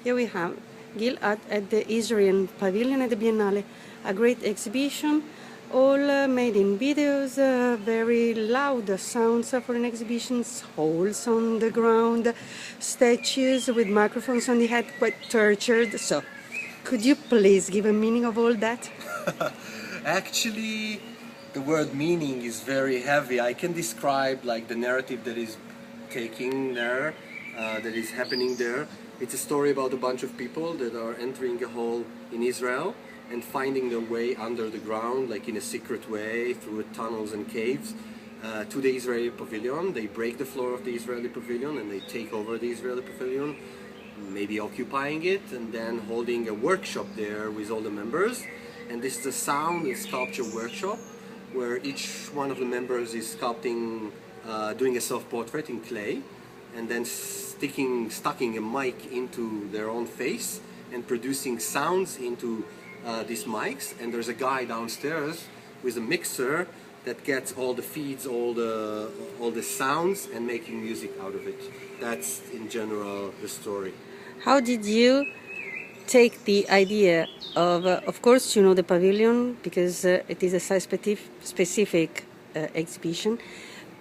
Here we have Gilad at the Israel Padiglione Biennale, a great exhibition, all made in videos, very loud sounds for an exhibition, holes on the ground, statues with microphones on the head, quite tortured. So, could you please give a meaning of all that? Actually, the word meaning is very heavy. I can describe like the narrative that is taking there, that is happening there. It's a story about a bunch of people that are entering a hole in Israel and finding their way under the ground, like in a secret way, through tunnels and caves, to the Israeli pavilion. They break the floor of the Israeli pavilion and they take over the Israeli pavilion, maybe occupying it, and then holding a workshop there with all the members. And this is a sound and sculpture workshop where each one of the members is sculpting, doing a self-portrait in clay, and then stucking a mic into their own face and producing sounds into these mics. And there's a guy downstairs with a mixer that gets all the feeds, all the sounds, and making music out of it. That's in general the story. How did you take the idea of course, you know the pavilion because it is a site-specific exhibition,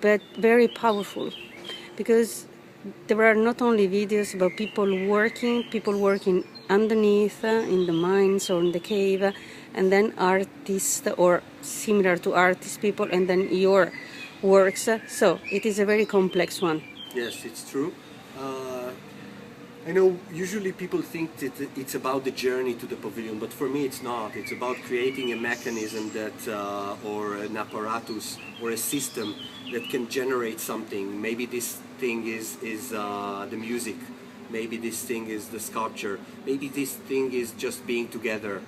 but very powerful because there are not only videos about people working underneath in the mines or in the cave, and then artists or similar to artists people, and then your works. So it is a very complex one. Yes, it's true. I know usually people think that it's about the journey to the pavilion, but for me it's not. It's about creating a mechanism that, or an apparatus, or a system that can generate something. Maybe this thing is the music. Maybe this thing is the sculpture. Maybe this thing is just being together.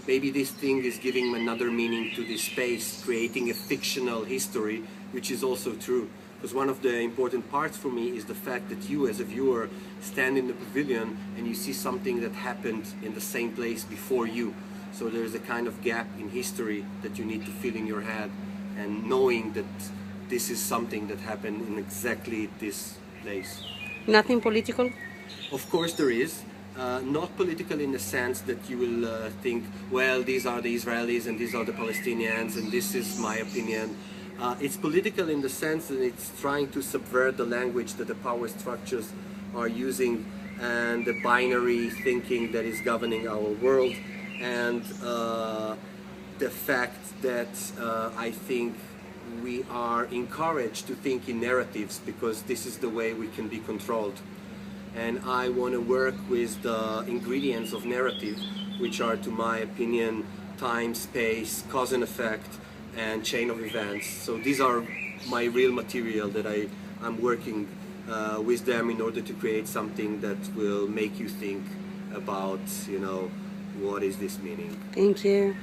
Maybe this thing is giving another meaning to this space, creating a fictional history, which is also true. Because one of the important parts for me is the fact that you as a viewer stand in the pavilion and you see something that happened in the same place before you. So there's a kind of gap in history that you need to fill in your head, and knowing that this is something that happened in exactly this place. Nothing political? Of course there is. Not political in the sense that you will think, well, these are the Israelis and these are the Palestinians and this is my opinion. It's political in the sense that it's trying to subvert the language that the power structures are using and the binary thinking that is governing our world, and the fact that I think we are encouraged to think in narratives because this is the way we can be controlled. And I want to work with the ingredients of narrative, which are, to my opinion, time, space, cause and effect, and chain of events. So these are my real material that I'm working with them in order to create something that will make you think about, you know, what is this meaning. Thank you.